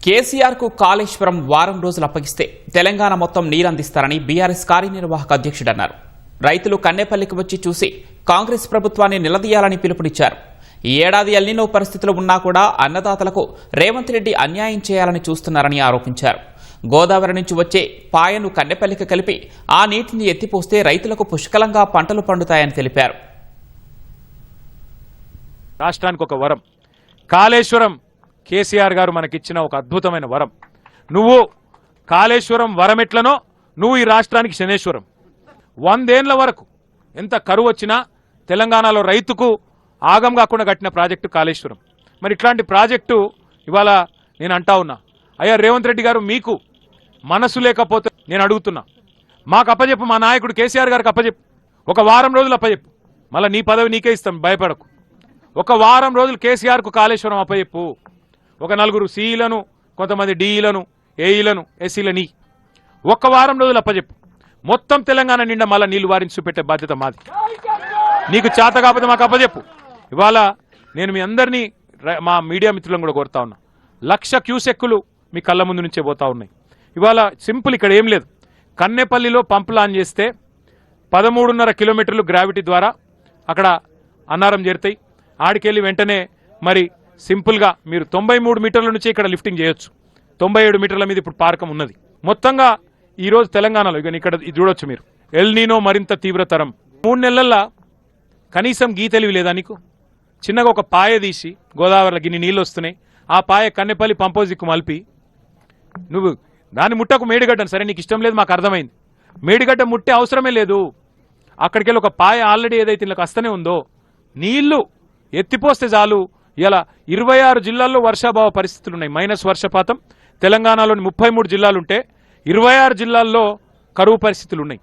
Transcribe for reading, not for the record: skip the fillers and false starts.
కేసీఆర్ కు కాళేశ్వరం వారం రోజులు అప్పగిస్తే తెలంగాణ మొత్తం నీరందిస్తారని బీఆర్ఎస్ కార్యనిర్వాహక అధ్యక్షుడు అన్నారు. రైతులు కన్నెపల్లికి వచ్చి చూసి కాంగ్రెస్ ప్రభుత్వాన్ని నిలదీయాలని పిలుపునిచ్చారు. ఈ ఏడాది ఎల్నినో పరిస్థితులు ఉన్నా కూడా అన్నదాతలకు రేవంత్ రెడ్డి అన్యాయం చేయాలని చూస్తున్నారని ఆరోపించారు. గోదావరి నుంచి వచ్చే పాయను కన్నెపల్లికి కలిపి ఆ నీటిని ఎత్తిపోస్తే రైతులకు పుష్కలంగా పంటలు పండుతాయని తెలిపారు. రాష్ట్రానికి ఒక వరం కాళేశ్వరం. కేసీఆర్ గారు మనకిచ్చిన ఒక అద్భుతమైన వరం. నువ్వు కాళేశ్వరం వరం ఎట్లనో నువ్వు ఈ రాష్ట్రానికి శనేశ్వరం. 100 ఏళ్ల వరకు ఎంత కరువు వచ్చినా తెలంగాణలో రైతుకు ఆగం కాకుండా కట్టిన ప్రాజెక్టు కాళేశ్వరం. మరి ఇట్లాంటి ప్రాజెక్టు ఇవాళ నేను అంటా ఉన్నా, అయ్యా రేవంత్ రెడ్డి గారు మీకు మనసు లేకపోతే నేను అడుగుతున్నా, మాకు అప్పచెప్పు, మా నాయకుడు కేసీఆర్ గారికి అప్పచెప్పు, ఒక వారం రోజులు అప్పచెప్పు, మళ్ళీ నీ పదవి నీకే ఇస్తాం, భయపడకు. ఒక వారం రోజులు కేసీఆర్కు కాళేశ్వరం అప్పచెప్పు. ఒక 4 సిఈలను, కొంతమంది డిఈలను, ఏఈలను, ఎస్సీలని ఒక్క వారం రోజులు అప్పచెప్పు. మొత్తం తెలంగాణ నిండా మళ్ళీ నీళ్లు వారించి చూపెట్టే బాధ్యత మాది. నీకు చేత కాకపోతే మాకు అప్పచెప్పు. ఇవాళ నేను మీ అందరినీ, మా మీడియా మిత్రులను కూడా కోరుతా ఉన్నా, 1,00,000 క్యూసెక్కులు మీ కళ్ళ ముందు నుంచే పోతా ఉన్నాయి. ఇవాళ సింపుల్, ఇక్కడ ఏం లేదు. కన్నెపల్లిలో పంపు లాంచ్ చేస్తే 13.5 కిలోమీటర్లు గ్రావిటీ ద్వారా అక్కడ అన్నారం చేరుతాయి. ఆడికెళ్ళి వెంటనే మరి సింపుల్గా మీరు 93 మీటర్ల నుంచి ఇక్కడ లిఫ్టింగ్ చేయొచ్చు. 97 మీటర్ల మీద ఇప్పుడు పార్కం ఉన్నది. మొత్తంగా ఈరోజు తెలంగాణలో ఇక్కడ చూడొచ్చు మీరు, ఎల్నినో మరింత తీవ్రతరం. 3 నెలల్లో కనీసం గీతెలివి లేదా నీకు? చిన్నగా ఒక పాయ తీసి గోదావరిలో గిన్ని నీళ్ళు వస్తున్నాయి, ఆ పాయ కన్నెపల్లి పంపోజిక్కు మలిపి నువ్వు దాన్ని ముట్టకు, మేడిగడ్డను. సరే నీకు ఇష్టం లేదు, మాకు అర్థమైంది. మేడిగడ్డ ముట్టే అవసరమే లేదు. అక్కడికి వెళ్ళి ఒక పాయ ఆల్రెడీ ఏదైతే ఇళ్ళకి వస్తూనే ఉందో నీళ్లు ఎత్తిపోస్తే చాలు. ఇలా 26 జిల్లాల్లో వర్షాభావ పరిస్థితులు ఉన్నాయి, మైనస్ వర్షపాతం. తెలంగాణలోని 33 జిల్లాలుంటే 26 జిల్లాల్లో కరువు పరిస్థితులు ఉన్నాయి.